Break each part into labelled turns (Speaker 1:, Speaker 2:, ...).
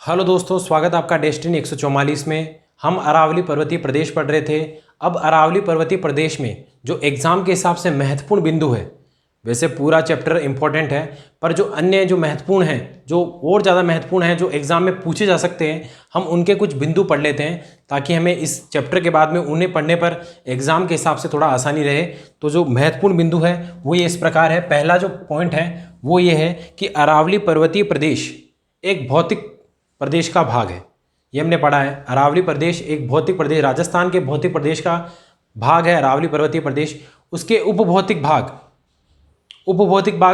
Speaker 1: Hello दोस्तों, स्वागत है आपका डेस्टिनी 144 में। हम अरावली पर्वतीय प्रदेश पढ़ रहे थे। अब अरावली पर्वतीय प्रदेश में जो एग्ज़ाम के हिसाब से महत्वपूर्ण बिंदु है, वैसे पूरा चैप्टर इम्पोर्टेंट है, पर जो अन्य जो महत्वपूर्ण हैं, जो और ज़्यादा महत्वपूर्ण हैं, जो एग्ज़ाम में पूछे जा सकते हैं, हम उनके कुछ बिंदु पढ़ लेते हैं ताकि हमें इस चैप्टर के बाद में उन्हें पढ़ने पर एग्ज़ाम के हिसाब से थोड़ा आसानी रहे। तो जो महत्वपूर्ण बिंदु है वो ये इस प्रकार है। पहला जो पॉइंट है वो ये है कि अरावली पर्वतीय प्रदेश एक भौतिक प्रदेश का भाग है। ये हमने पढ़ा है। अरावली प्रदेश एक भौतिक प्रदेश, राजस्थान के भौतिक प्रदेश का भाग है अरावली पर्वतीय प्रदेश। उसके उपभौतिक भाग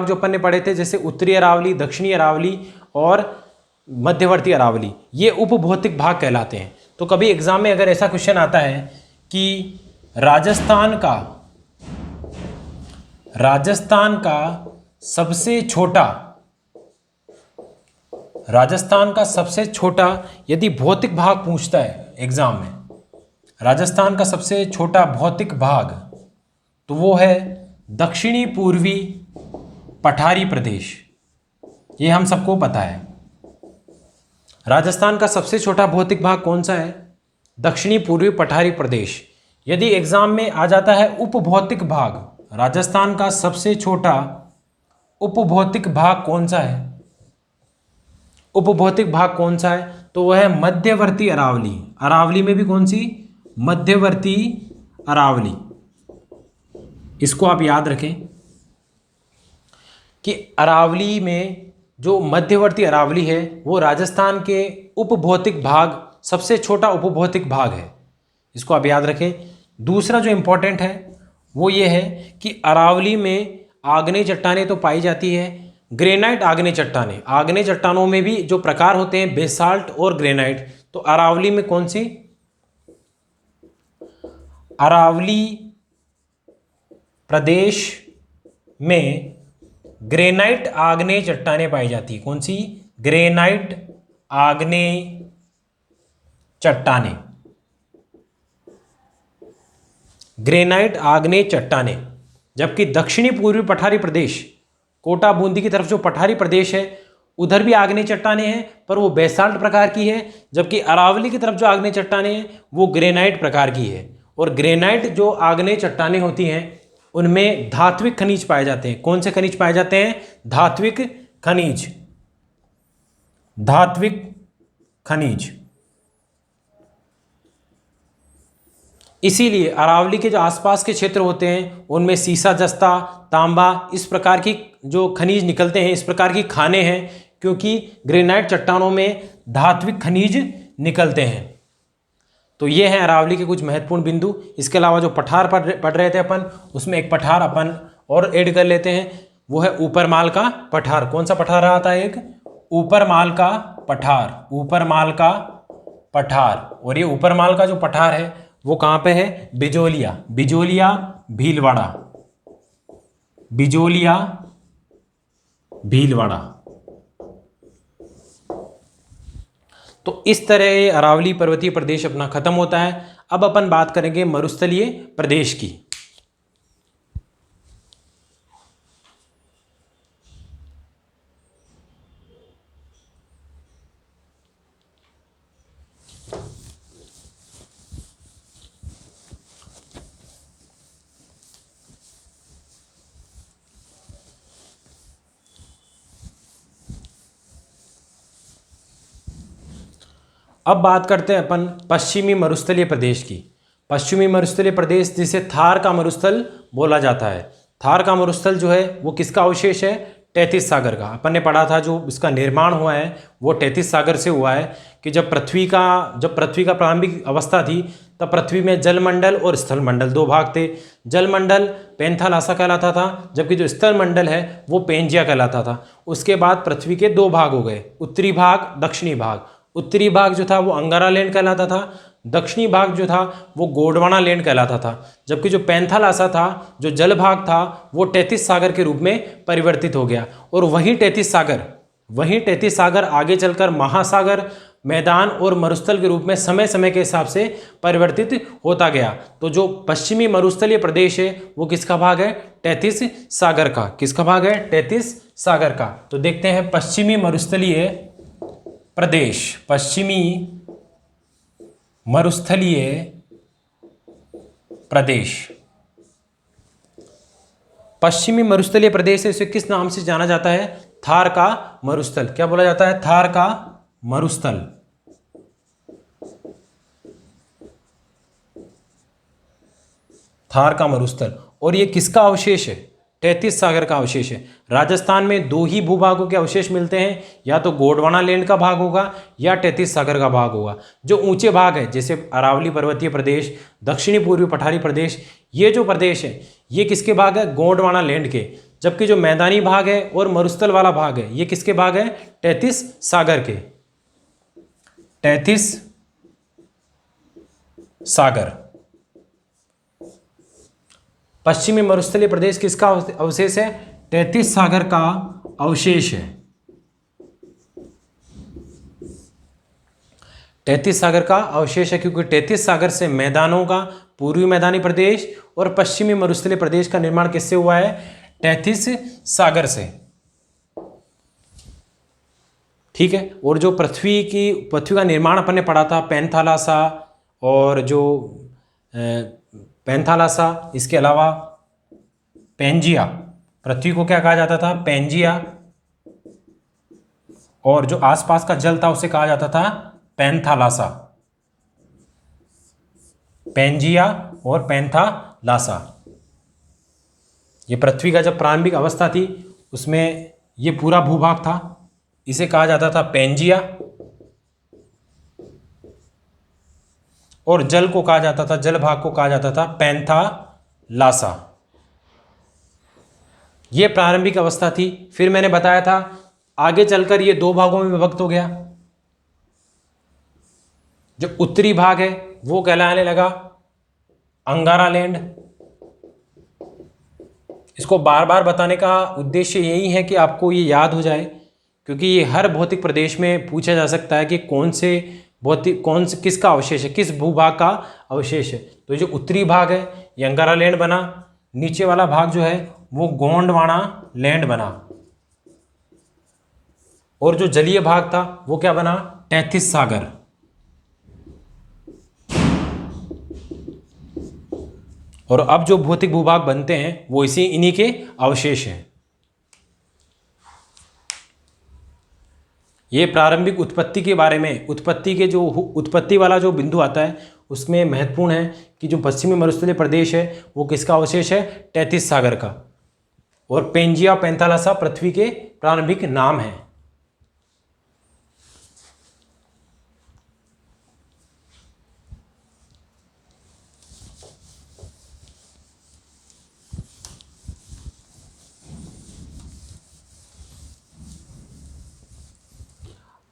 Speaker 1: जो अपन ने पढ़े थे, जैसे उत्तरी अरावली, दक्षिणी अरावली और मध्यवर्ती अरावली, ये उपभौतिक भाग कहलाते हैं। तो कभी एग्जाम में अगर ऐसा क्वेश्चन आता है कि राजस्थान का सबसे छोटा यदि भौतिक भाग पूछता है एग्जाम में, राजस्थान का सबसे छोटा भौतिक भाग, तो वो है दक्षिणी पूर्वी पठारी प्रदेश। ये हम सबको पता है। राजस्थान का सबसे छोटा भौतिक भाग कौन सा है? दक्षिणी पूर्वी पठारी प्रदेश। यदि एग्जाम में आ जाता है उपभौतिक भाग, राजस्थान का सबसे छोटा उपभौतिक भाग कौन सा है? उपभौतिक भाग कौन सा है? तो वह है मध्यवर्ती अरावली। अरावली में भी कौन सी? मध्यवर्ती अरावली। इसको आप याद रखें कि अरावली में जो मध्यवर्ती अरावली है वो राजस्थान के उपभौतिक भाग, सबसे छोटा उपभौतिक भाग है। इसको आप याद रखें। दूसरा जो इंपॉर्टेंट है वो ये है कि अरावली में आग्नेय चट्टानें तो पाई जाती है, ग्रेनाइट आग्नेय चट्टानें। आग्नेय चट्टानों में भी जो प्रकार होते हैं बेसाल्ट और ग्रेनाइट, तो अरावली में कौन सी? अरावली प्रदेश में ग्रेनाइट आग्नेय चट्टानें पाई जाती है। कौन सी? ग्रेनाइट आग्नेय चट्टानें। ग्रेनाइट आग्नेय चट्टानें। जबकि दक्षिणी पूर्वी पठारी प्रदेश, कोटा बूंदी की तरफ जो पठारी प्रदेश है, उधर भी आग्नेय चट्टानें हैं, पर वो बेसाल्ट प्रकार की है। जबकि अरावली की तरफ जो आग्नेय चट्टानें हैं वो ग्रेनाइट प्रकार की है। और ग्रेनाइट जो आग्नेय चट्टानें होती हैं उनमें धात्विक खनिज पाए जाते हैं। कौन से खनिज पाए जाते हैं? धात्विक खनिज। धात्विक खनिज। इसीलिए अरावली के जो आसपास के क्षेत्र होते हैं उनमें सीसा, जस्ता, तांबा, इस प्रकार की जो खनिज निकलते हैं, इस प्रकार की खानें हैं, क्योंकि ग्रेनाइट चट्टानों में धात्विक खनिज निकलते हैं। तो ये हैं अरावली के कुछ महत्वपूर्ण बिंदु। इसके अलावा जो पठार पढ़ रहे थे अपन, उसमें एक पठार अपन और ऐड कर लेते हैं, वो है ऊपरमाल का पठार। कौन सा पठार रहा था? एक ऊपरमाल का पठार। ऊपरमाल का पठार। और ये ऊपरमाल का जो पठार है वो कहाँ पे है? बिजोलिया। बिजोलिया भीलवाड़ा। बिजोलिया भीलवाड़ा। तो इस तरह अरावली पर्वतीय प्रदेश अपना खत्म होता है। अब अपन बात करेंगे मरुस्थलीय प्रदेश की। अब बात करते हैं अपन पश्चिमी मरुस्थलीय प्रदेश की। पश्चिमी मरुस्थलीय प्रदेश जिसे थार का मरुस्थल बोला जाता है। थार का मरुस्थल जो है वो किसका अवशेष है? तैतीस सागर का। अपन ने पढ़ा था जो इसका निर्माण हुआ है वो तैतीस सागर से हुआ है कि जब पृथ्वी का प्रारंभिक अवस्था थी तब पृथ्वी में जलमंडल और स्थलमंडल दो भाग थे। जलमंडल पैंथालासा कहलाता था, जबकि जो स्थलमंडल है वो पेंजिया कहलाता था। उसके बाद पृथ्वी के दो भाग हो गए, उत्तरी भाग, दक्षिणी भाग। उत्तरी भाग जो था वो अंगारा लैंड कहलाता था, दक्षिणी भाग जो था वो गोंडवाना लैंड कहलाता था। जबकि जो पैंथालासा था, जो जल भाग था, वो तैतीस सागर के रूप में परिवर्तित हो गया। और वही तैतीस सागर आगे चलकर महासागर, मैदान और मरुस्थल के रूप में समय समय के हिसाब से परिवर्तित होता गया। तो जो पश्चिमी मरुस्थलीय प्रदेश है वो किसका भाग है? तैतीस सागर का। किसका भाग है? तैतीस सागर का। तो देखते हैं प्रदेश, पश्चिमी मरुस्थलीय प्रदेश। पश्चिमी मरुस्थलीय प्रदेश है, इसे किस नाम से जाना जाता है? थार का मरुस्थल। क्या बोला जाता है? थार का मरुस्थल। थार का मरुस्थल। और ये किसका अवशेष है? तैतीस सागर का अवशेष है। राजस्थान में दो ही भूभागों के अवशेष मिलते हैं, या तो गोंडवाना लैंड का भाग होगा या तैतीस सागर का भाग होगा। जो ऊंचे भाग है जैसे अरावली पर्वतीय प्रदेश, दक्षिणी पूर्वी पठारी प्रदेश, ये जो प्रदेश है ये किसके भाग है? गोंडवाना लैंड के। जबकि जो मैदानी भाग है और मरुस्थल वाला भाग है ये किसके भाग है? तैतीस सागर के। तैतीस सागर। पश्चिमी मरुस्थलीय प्रदेश किसका अवशेष है? तैतीस सागर का अवशेष है। तैतीस सागर का अवशेष है, क्योंकि तैतीस सागर से मैदानों का पूर्वी मैदानी प्रदेश और पश्चिमी मरुस्थलीय प्रदेश का निर्माण किससे हुआ है? तैतीस सागर से। ठीक है। और जो पृथ्वी का निर्माण अपन ने पढ़ा था, पैंथालासा और जो पैंथालासा, इसके अलावा पेंजिया, पृथ्वी को क्या कहा जाता था? पेंजिया। और जो आसपास का जल था उसे कहा जाता था पैंथालासा। पेंजिया और पैंथालासा। ये पृथ्वी का जब प्रारंभिक अवस्था थी उसमें ये पूरा भूभाग था, इसे कहा जाता था पेंजिया। और जल को कहा जाता था, जल भाग को कहा जाता था पैंथालासा। ये प्रारंभिक अवस्था थी। फिर मैंने बताया था आगे चलकर ये दो भागों में विभक्त हो गया। जो उत्तरी भाग है वो कहलाने लगा अंगारा लैंड। इसको बार बार बताने का उद्देश्य यही है कि आपको ये याद हो जाए, क्योंकि ये हर भौतिक प्रदेश में पूछा जा सकता है कि किसका अवशेष है, किस भूभाग का अवशेष है। तो जो उत्तरी भाग है ये अंगारा लैंड बना, नीचे वाला भाग जो है वो गोंडवाना लैंड बना, और जो जलीय भाग था वो क्या बना? तैतीस सागर। और अब जो भौतिक भूभाग बनते हैं वो इन्हीं के अवशेष हैं। ये प्रारंभिक उत्पत्ति के बारे में, उत्पत्ति वाला जो बिंदु आता है उसमें महत्वपूर्ण है कि जो पश्चिमी मरुस्थलीय प्रदेश है वो किसका अवशेष है? तैतीस सागर का। और पेंजिया और पैंथालासा पृथ्वी के प्रारंभिक नाम हैं।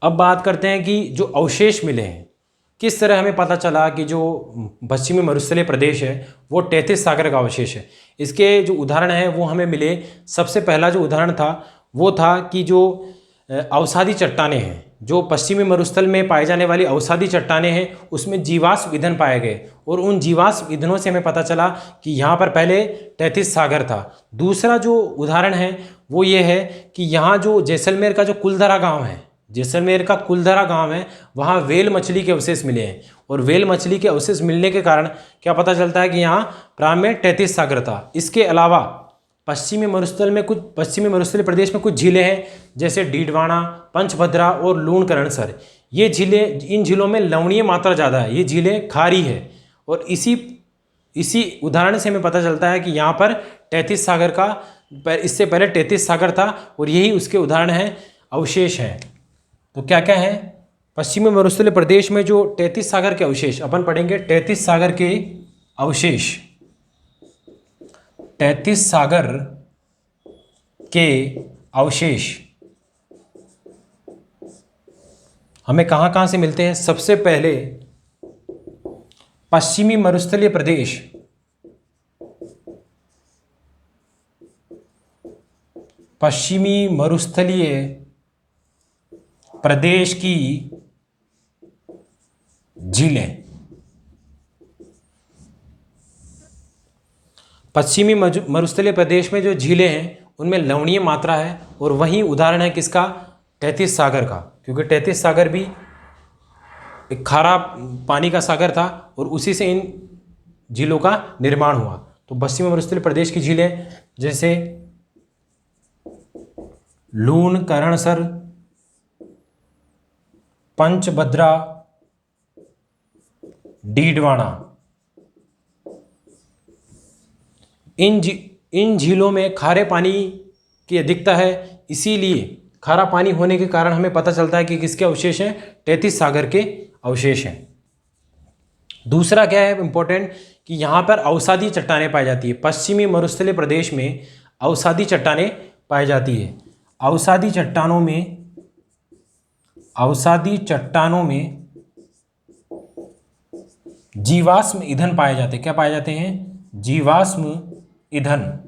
Speaker 1: अब बात करते हैं कि जो अवशेष मिले हैं, किस तरह हमें पता चला कि जो पश्चिमी मरुस्थलीय प्रदेश है वो तैतीस सागर का अवशेष है। इसके जो उदाहरण हैं वो हमें मिले। सबसे पहला जो उदाहरण था वो था कि जो अवसादी चट्टानें हैं, जो पश्चिमी मरुस्थल में पाए जाने वाली अवसादी चट्टानें हैं उसमें जीवाश्म ईंधन पाए गए, और उन जीवाश्म ईंधनों से हमें पता चला कि यहाँ पर पहले तैतीस सागर था। दूसरा जो उदाहरण है वो ये है कि यहाँ जो जैसलमेर का जो कुलधरा गाँव है, जैसलमेर का कुलधरा गांव है, वहाँ वेल मछली के अवशेष मिले हैं। और वेल मछली के अवशेष मिलने के कारण क्या पता चलता है कि यहाँ प्रारंभ में तैतीस सागर था। इसके अलावा पश्चिमी मरुस्थलीय प्रदेश में कुछ झीलें हैं, जैसे डीडवाना, पंचभद्रा और लूणकरणसर। ये झीलें, इन झीलों में लवणीय मात्रा ज़्यादा है, ये झीलें खारी है। और इसी उदाहरण से हमें पता चलता है कि यहाँ पर तैतीस सागर का, इससे पहले तैतीस सागर था, और यही उसके उदाहरण हैं, अवशेष हैं। तो क्या क्या है? पश्चिमी मरुस्थलीय प्रदेश में जो तैतीस सागर के अवशेष अपन पढ़ेंगे, तैतीस सागर के अवशेष। तैतीस सागर के अवशेष हमें कहाँ कहाँ से मिलते हैं? सबसे पहले पश्चिमी मरुस्थलीय प्रदेश, पश्चिमी मरुस्थलीय प्रदेश की झीलें। पश्चिमी मरुस्थलीय प्रदेश में जो झीलें हैं उनमें लवणीय मात्रा है, और वही उदाहरण है किसका? तैतीस सागर का। क्योंकि तैतीस सागर भी एक खारा पानी का सागर था और उसी से इन झीलों का निर्माण हुआ। तो पश्चिमी मरुस्थलीय प्रदेश की झीलें जैसे लून, करणसर, पंचभद्रा, डीडवाना, इन झीलों में खारे पानी की अधिकता है, इसीलिए खारा पानी होने के कारण हमें पता चलता है कि किसके अवशेष हैं, तैतीस सागर के अवशेष हैं। दूसरा क्या है इंपॉर्टेंट कि यहाँ पर अवसादी चट्टानें पाई जाती है। पश्चिमी मरुस्थलीय प्रदेश में अवसादी चट्टानें पाई जाती है। अवसादी चट्टानों में जीवाश्म ईंधन पाए जाते हैं। क्या पाए जाते हैं? जीवाश्म ईंधन।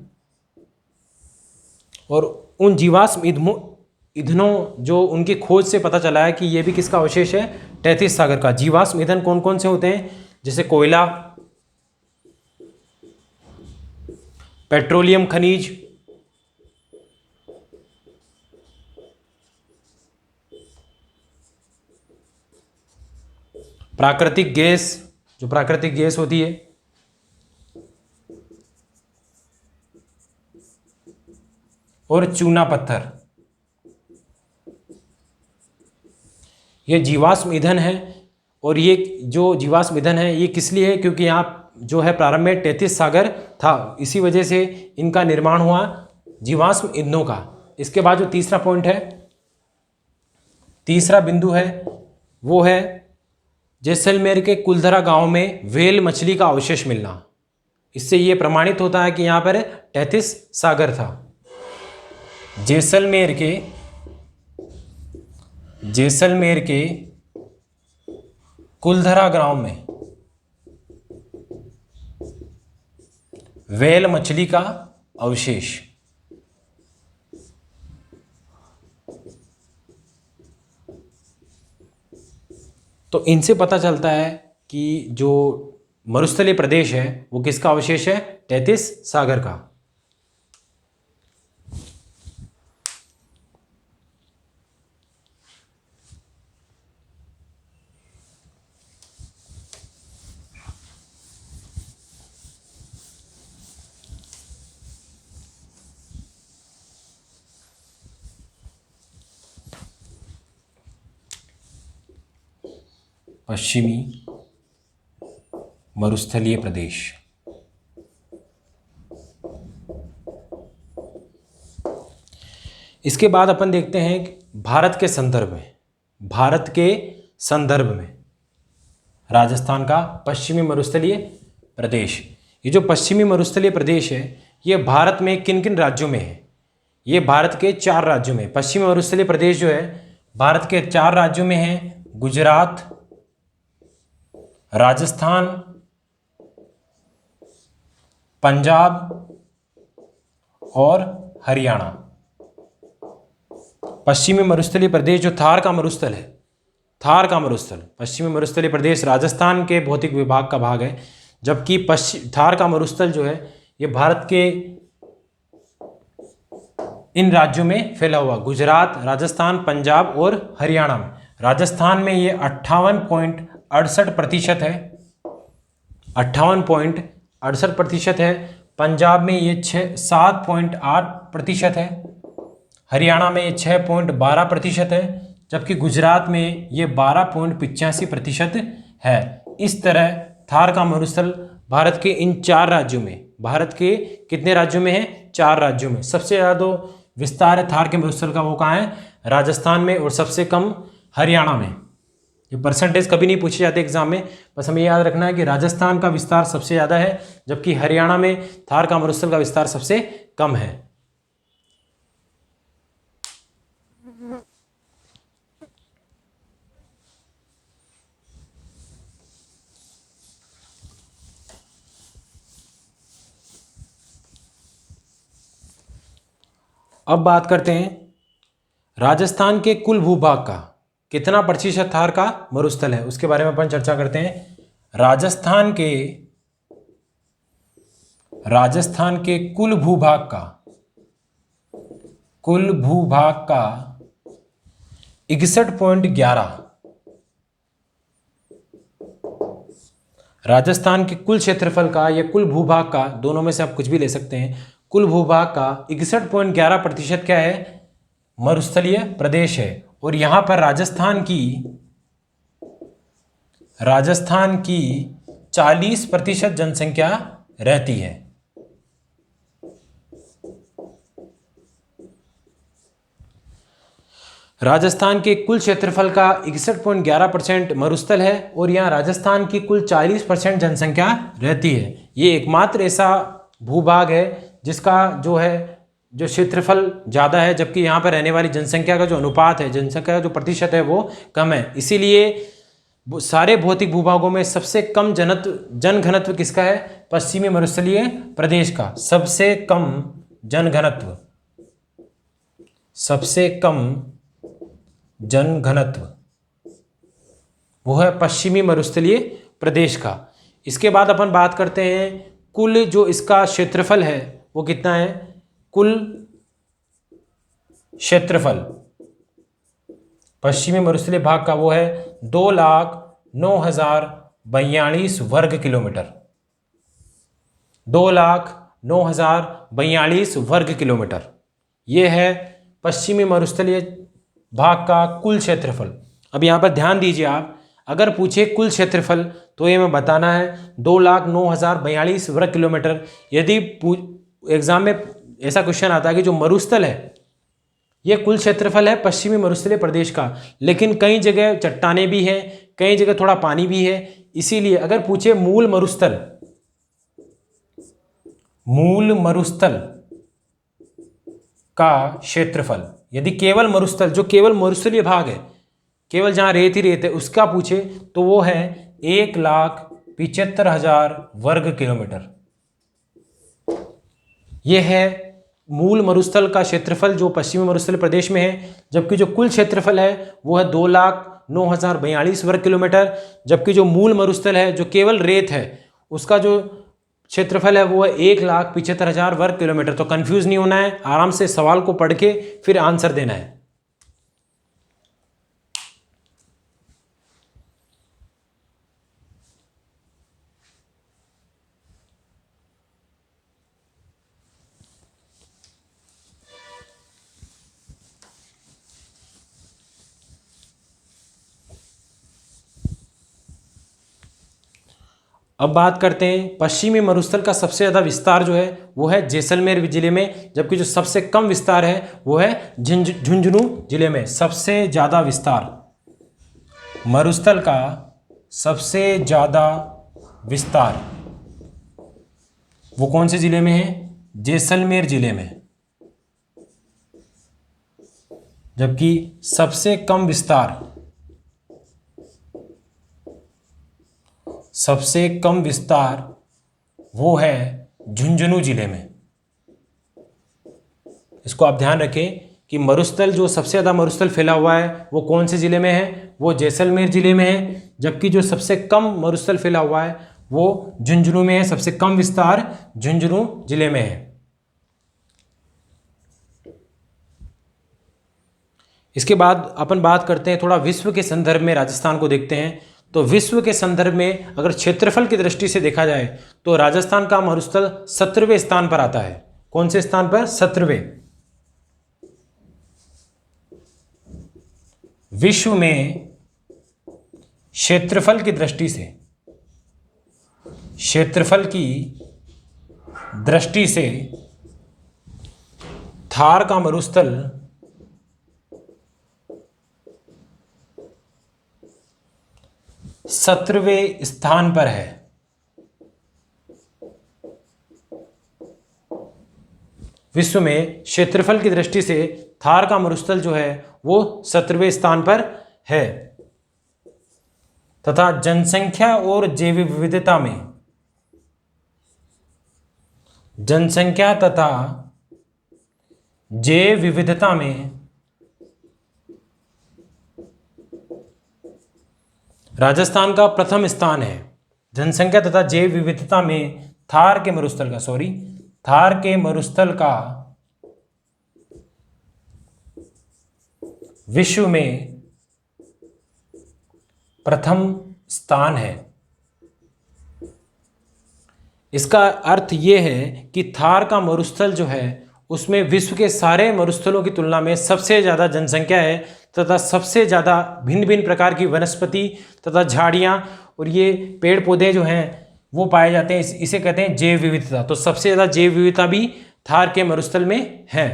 Speaker 1: और उन जीवाश्म ईंधनों जो उनकी खोज से पता चला है कि ये भी किसका अवशेष है, तैतीस सागर का। जीवाश्म ईंधन कौन कौन से होते हैं? जैसे कोयला, पेट्रोलियम खनिज, प्राकृतिक गैस, जो प्राकृतिक गैस होती है, और चूना पत्थर। ये जीवाश्म ईंधन है। और ये जो जीवाश्म ईंधन है ये किस लिए है? क्योंकि यहाँ जो है प्रारंभ में 33 सागर था, इसी वजह से इनका निर्माण हुआ जीवाश्म ईंधनों का। इसके बाद जो तीसरा पॉइंट है, तीसरा बिंदु है, वो है जैसलमेर के कुलधरा गांव में व्हेल मछली का अवशेष मिलना। इससे ये प्रमाणित होता है कि यहाँ पर 33 सागर था। जैसलमेर के कुलधरा गांव में व्हेल मछली का अवशेष। तो इनसे पता चलता है कि जो मरुस्थलीय प्रदेश है वो किसका अवशेष है? 33 सागर का। पश्चिमी मरुस्थलीय प्रदेश। इसके बाद अपन देखते हैं कि भारत के संदर्भ में राजस्थान का पश्चिमी मरुस्थलीय प्रदेश। ये जो पश्चिमी मरुस्थलीय प्रदेश है ये भारत में किन किन राज्यों में है? ये भारत के 4 राज्यों में। पश्चिमी मरुस्थलीय प्रदेश जो है भारत के 4 राज्यों में है, गुजरात, राजस्थान, पंजाब और हरियाणा। पश्चिमी मरुस्थलीय प्रदेश जो थार का मरुस्थल है, पश्चिमी मरुस्थलीय प्रदेश राजस्थान के भौतिक विभाग का भाग है, जबकि थार का मरुस्थल जो है ये भारत के इन राज्यों में फैला हुआ, गुजरात, राजस्थान, पंजाब और हरियाणा में। राजस्थान में ये 58.68% है, 58.68% है। पंजाब में ये 7.8% है, हरियाणा में ये 6.12% है, जबकि गुजरात में ये 12.85% है। इस तरह थार का मरुस्थल भारत के इन 4 राज्यों में, भारत के कितने राज्यों में है? 4 राज्यों में। सबसे ज़्यादा विस्तार है थार के मरुस्थल का, वो कहाँ है? राजस्थान में, और सबसे कम हरियाणा में। ये परसेंटेज कभी नहीं पूछे जाते एग्जाम में, बस हमें याद रखना है कि राजस्थान का विस्तार सबसे ज़्यादा है, जबकि हरियाणा में थार का मरुस्थल का विस्तार सबसे कम है। अब बात करते हैं राजस्थान के कुल भूभाग का कितना प्रतिशत थार का मरुस्थल है, उसके बारे में अपन चर्चा करते हैं। राजस्थान के कुल भूभाग का 61.11। राजस्थान के कुल क्षेत्रफल का या कुल भूभाग का, दोनों में से आप कुछ भी ले सकते हैं, कुल भूभाग का 61.11% क्या है, मरुस्थलीय प्रदेश है। और यहां पर राजस्थान की 40% जनसंख्या रहती है। राजस्थान के कुल क्षेत्रफल का 61.11% मरुस्थल है और यहाँ राजस्थान की कुल 40% जनसंख्या रहती है। ये एकमात्र ऐसा भूभाग है जिसका जो क्षेत्रफल ज़्यादा है, जबकि यहाँ पर रहने वाली जनसंख्या का जो अनुपात है, जनसंख्या का जो प्रतिशत है वो कम है। इसीलिए सारे भौतिक भूभागों में सबसे कम जनघनत्व किसका है, पश्चिमी मरुस्थलीय प्रदेश का। सबसे कम जनघनत्व वो है पश्चिमी मरुस्थलीय प्रदेश का। इसके बाद अपन बात करते हैं कुल जो इसका क्षेत्रफल है वो कितना है। कुल क्षेत्रफल पश्चिमी मरुस्थलीय भाग का वो है 2,09,042 वर्ग किलोमीटर। 2,09,042 वर्ग किलोमीटर ये है पश्चिमी मरुस्थलीय भाग का कुल क्षेत्रफल। अब यहाँ पर ध्यान दीजिए, आप अगर पूछे कुल क्षेत्रफल तो ये मैं बताना है 2,09,042 वर्ग किलोमीटर। यदि एग्जाम में ऐसा क्वेश्चन आता है कि जो मरुस्थल है ये कुल क्षेत्रफल है पश्चिमी मरुस्थलीय प्रदेश का, लेकिन कई जगह चट्टाने भी हैं, कई जगह थोड़ा पानी भी है, इसीलिए अगर पूछे मूल मरुस्थल का क्षेत्रफल, यदि केवल मरुस्थल जो केवल मरुस्थलीय भाग है, केवल जहां रेत ही रेत है, उसका पूछे तो वो है 1,75,000 वर्ग किलोमीटर। यह है मूल मरुस्थल का क्षेत्रफल जो पश्चिमी मरुस्थलीय प्रदेश में है, जबकि जो कुल क्षेत्रफल है वो है 2,09,042 वर्ग किलोमीटर। जबकि जो मूल मरुस्थल है जो केवल रेत है उसका जो क्षेत्रफल है वो है 1,75,000 वर्ग किलोमीटर। तो कंफ्यूज नहीं होना है, आराम से सवाल को पढ़ के फिर आंसर देना है। अब बात करते हैं पश्चिमी मरुस्थल का सबसे ज़्यादा विस्तार जो है वो है जैसलमेर जिले में, जबकि जो सबसे कम विस्तार है वो है झुंझुनू जिले में। सबसे ज़्यादा विस्तार मरुस्थल का सबसे ज़्यादा विस्तार वो कौन से जिले में है, जैसलमेर जिले में। जबकि सबसे कम विस्तार वो है झुंझुनू जिले में। इसको आप ध्यान रखें कि मरुस्थल जो सबसे ज़्यादा मरुस्थल फैला हुआ है वो कौन से जिले में है, वो जैसलमेर जिले में है। जबकि जो सबसे कम मरुस्थल फैला हुआ है वो झुंझुनू में है। सबसे कम विस्तार झुंझुनू जिले में है। इसके बाद अपन बात करते हैं थोड़ा विश्व के संदर्भ में राजस्थान को देखते हैं। तो विश्व के संदर्भ में अगर क्षेत्रफल की दृष्टि से देखा जाए तो राजस्थान का मरुस्थल 17वें स्थान पर आता है। कौन से स्थान पर, 17वें। विश्व में क्षेत्रफल की दृष्टि से थार का मरुस्थल 17वें स्थान पर है। विश्व में क्षेत्रफल की दृष्टि से थार का मरुस्थल जो है वो 17वें स्थान पर है। तथा जनसंख्या और जैव विविधता में राजस्थान का प्रथम स्थान है। जनसंख्या तथा जैव विविधता में थार के मरुस्थल का विश्व में प्रथम स्थान है। इसका अर्थ ये है कि थार का मरुस्थल जो है उसमें विश्व के सारे मरुस्थलों की तुलना में सबसे ज़्यादा जनसंख्या है तथा सबसे ज़्यादा भिन्न भिन्न प्रकार की वनस्पति तथा झाड़ियाँ और ये पेड़ पौधे जो हैं वो पाए जाते हैं। इसे कहते हैं जैव विविधता। तो सबसे ज़्यादा जैव विविधता भी थार के मरुस्थल में है।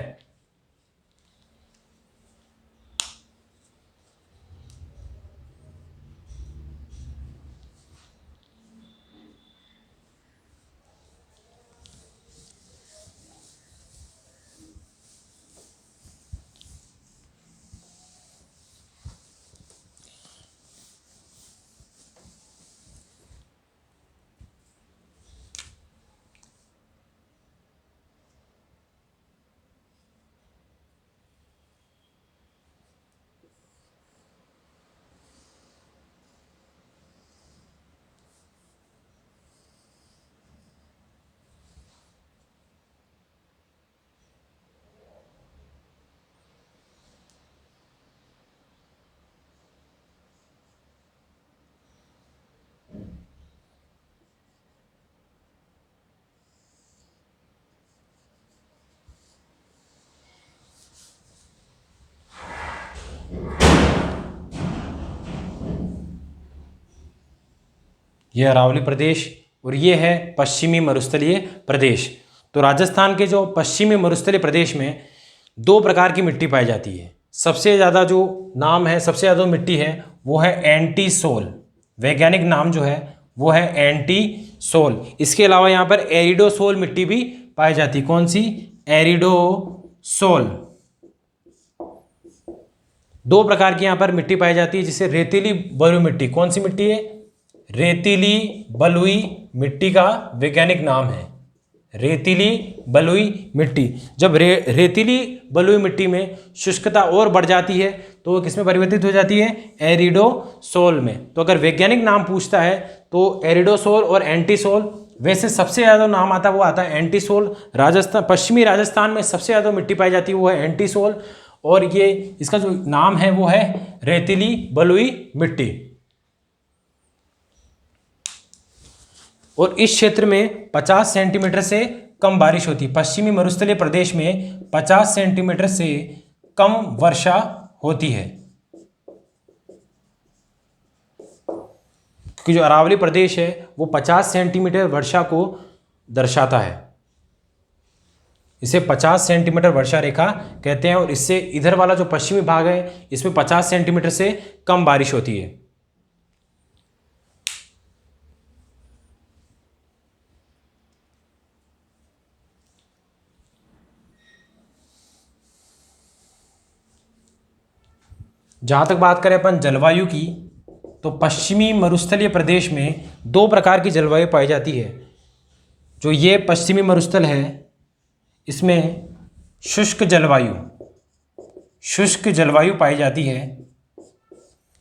Speaker 1: यह अरावली प्रदेश और ये है पश्चिमी मरुस्थलीय प्रदेश। तो राजस्थान के जो पश्चिमी मरुस्थलीय प्रदेश में दो प्रकार की मिट्टी पाई जाती है। सबसे ज़्यादा जो नाम है, सबसे ज़्यादा मिट्टी है वो है एंटीसोल। वैज्ञानिक नाम जो है वो है एंटीसोल। इसके अलावा यहाँ पर एरिडोसोल मिट्टी भी पाई जाती है। कौन सी? एरिडोसोल। दो प्रकार की यहाँ पर मिट्टी पाई जाती है, जिसे रेतीली बलुई मिट्टी। कौन सी मिट्टी है? रेतीली बलुई मिट्टी का वैज्ञानिक नाम है रेतीली बलुई मिट्टी। जब रेतीली बलुई मिट्टी में शुष्कता और बढ़ जाती है तो वो किस में परिवर्तित हो जाती है? एरिडोसोल में। तो अगर वैज्ञानिक नाम पूछता है तो एरिडोसोल और एंटीसोल। वैसे सबसे ज़्यादा नाम आता है वो आता है एंटीसोल। राजस्थान, पश्चिमी राजस्थान में सबसे ज़्यादा मिट्टी पाई जाती है वो है एंटीसोल, और ये इसका जो नाम है वो है रेतीली बलुई मिट्टी। और इस क्षेत्र में 50 सेंटीमीटर से कम बारिश होती है। पश्चिमी मरुस्थलीय प्रदेश में 50 सेंटीमीटर से कम वर्षा होती है, क्योंकि जो अरावली प्रदेश है वो 50 सेंटीमीटर वर्षा को दर्शाता है। इसे 50 सेंटीमीटर वर्षा रेखा कहते हैं। और इससे इधर वाला जो पश्चिमी भाग है इसमें 50 सेंटीमीटर से कम बारिश होती है। जहाँ तक बात करें अपन जलवायु की, तो पश्चिमी मरुस्थलीय प्रदेश में दो प्रकार की जलवायु पाई जाती है। जो ये पश्चिमी मरुस्थल है इसमें शुष्क जलवायु पाई जाती है,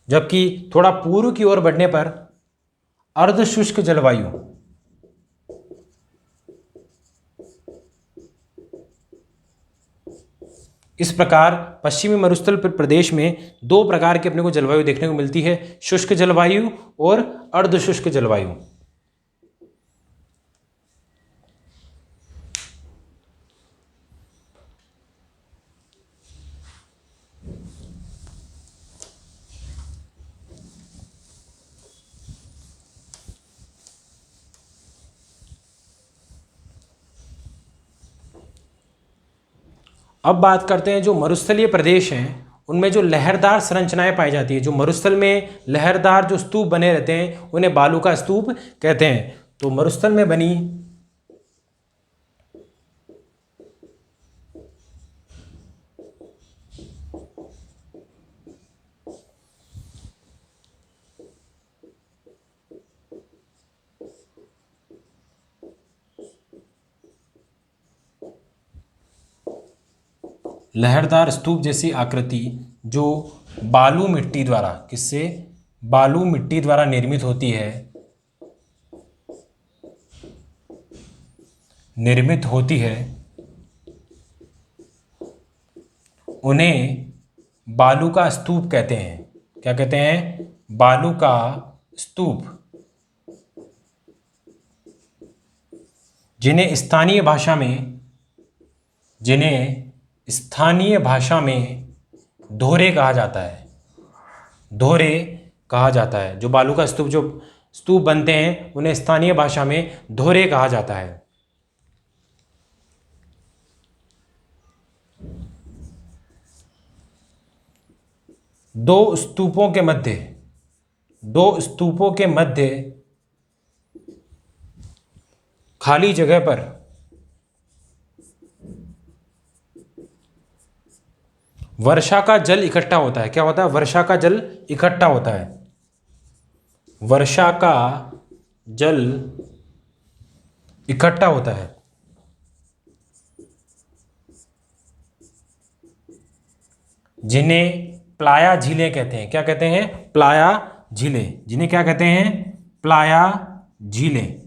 Speaker 1: जबकि थोड़ा पूर्व की ओर बढ़ने पर अर्ध शुष्क जलवायु। इस प्रकार पश्चिमी मरुस्थल प्रदेश में दो प्रकार की अपने को जलवायु देखने को मिलती है, शुष्क जलवायु और अर्ध शुष्क जलवायु। अब बात करते हैं जो मरुस्थलीय प्रदेश हैं उनमें जो लहरदार संरचनाएं पाई जाती है। जो मरुस्थल में लहरदार जो स्तूप बने रहते हैं उन्हें बालू का स्तूप कहते हैं। तो मरुस्थल में बनी लहरदार स्तूप जैसी आकृति जो बालू मिट्टी द्वारा, किससे? बालू मिट्टी द्वारा निर्मित होती है, उन्हें बालू का स्तूप कहते हैं। क्या कहते हैं? बालू का स्तूप, जिन्हें स्थानीय भाषा में धोरे कहा जाता है। धोरे कहा जाता है। जो बालू का स्तूप, जो स्तूप बनते हैं, उन्हें स्थानीय भाषा में धोरे कहा जाता है। दो स्तूपों के मध्य खाली जगह पर वर्षा का जल इकट्ठा होता है। क्या होता है? वर्षा का जल इकट्ठा होता है। वर्षा का जल इकट्ठा होता है, जिन्हें प्लाया झीलें कहते हैं। क्या कहते हैं? प्लाया झीलें। जिन्हें क्या कहते हैं? प्लाया झीलें।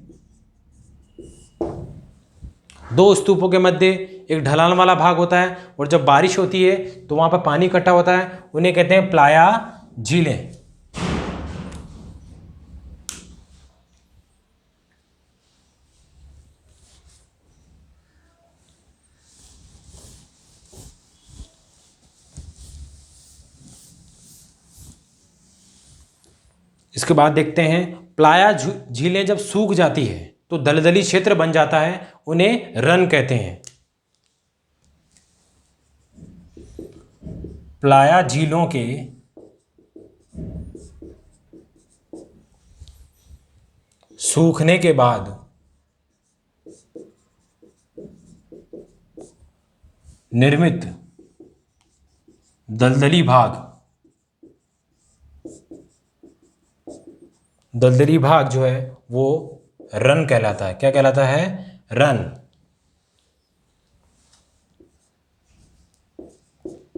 Speaker 1: दो स्तूपों के मध्य एक ढलान वाला भाग होता है, और जब बारिश होती है तो वहां पर पानी इकट्ठा होता है, उन्हें कहते हैं प्लाया झीलें। इसके बाद देखते हैं, प्लाया झीलें जब सूख जाती है तो दलदली क्षेत्र बन जाता है, उन्हें रन कहते हैं। प्लाया झीलों के सूखने के बाद निर्मित दलदली भाग जो है वो रन कहलाता है। क्या कहलाता है? रन।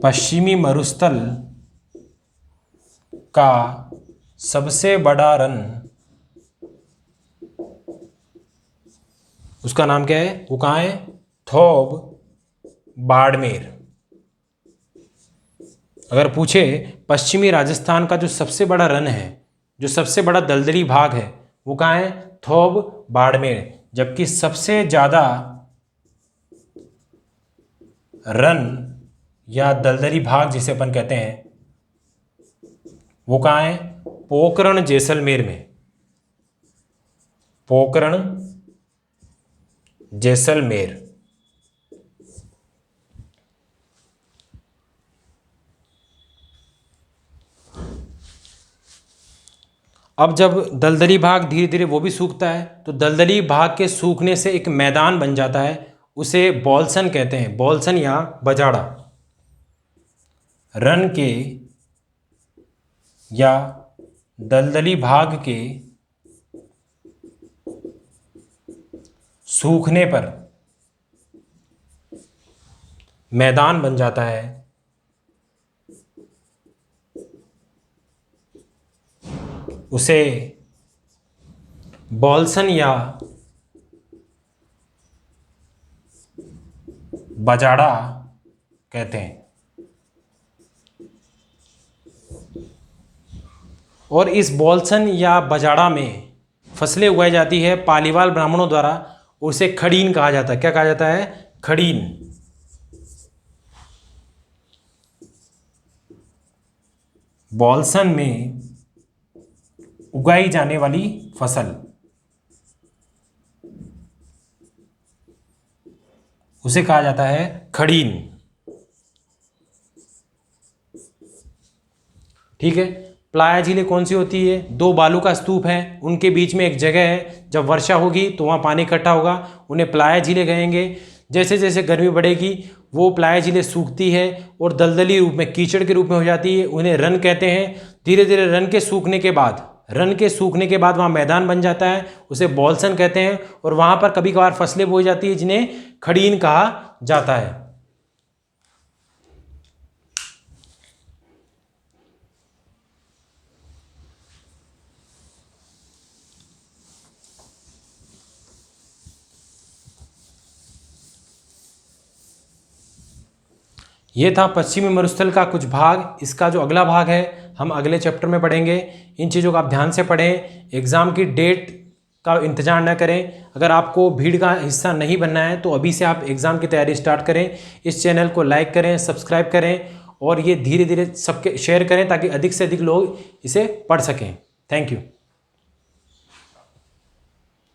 Speaker 1: पश्चिमी मरुस्थल का सबसे बड़ा रन, उसका नाम क्या है? वो कहाँ है? थौब बाड़मेर। अगर पूछे पश्चिमी राजस्थान का जो सबसे बड़ा रन है, जो सबसे बड़ा दलदली भाग है, वो कहाँ है? थौब बाड़मेर। जबकि सबसे ज्यादा रन या दलदली भाग जिसे अपन कहते हैं, वो कहाँ है? पोकरण जैसलमेर में। पोकरण जैसलमेर। अब जब दलदली भाग धीरे धीरे वो भी सूखता है, तो दलदली भाग के सूखने से एक मैदान बन जाता है, उसे बॉल्सन कहते हैं। बॉल्सन या बजाड़ा। रन के या दलदली भाग के सूखने पर मैदान बन जाता है, उसे बॉल्सन या बजाड़ा कहते हैं। और इस बॉल्सन या बजाड़ा में फसलें उगाई जाती है पालीवाल ब्राह्मणों द्वारा, उसे खड़ीन कहा जाता है। क्या कहा जाता है? खड़ीन। बॉल्सन में उगाई जाने वाली फसल, उसे कहा जाता है खड़ीन। ठीक है। प्लाया झीलें कौन सी होती है? दो बालू का स्तूप है, उनके बीच में एक जगह है, जब वर्षा होगी तो वहाँ पानी इकट्ठा होगा, उन्हें प्लाया झीलें कहेंगे। जैसे जैसे गर्मी बढ़ेगी वो प्लाया झीलें सूखती है और दलदली रूप में, कीचड़ के रूप में हो जाती है, उन्हें रन कहते हैं। धीरे धीरे रन के सूखने के बाद वहाँ मैदान बन जाता है, उसे बॉल्सन कहते हैं, और वहाँ पर कभी कभार फसलें बोई जाती है, जिन्हें खड़ीन कहा जाता है। ये था पश्चिमी मरुस्थल का कुछ भाग। इसका जो अगला भाग है हम अगले चैप्टर में पढ़ेंगे। इन चीज़ों को आप ध्यान से पढ़ें। एग्ज़ाम की डेट का इंतज़ार न करें। अगर आपको भीड़ का हिस्सा नहीं बनना है तो अभी से आप एग्ज़ाम की तैयारी स्टार्ट करें। इस चैनल को लाइक करें, सब्सक्राइब करें और ये धीरे धीरे सबके शेयर करें ताकि अधिक से अधिक लोग इसे पढ़ सकें। Thank you.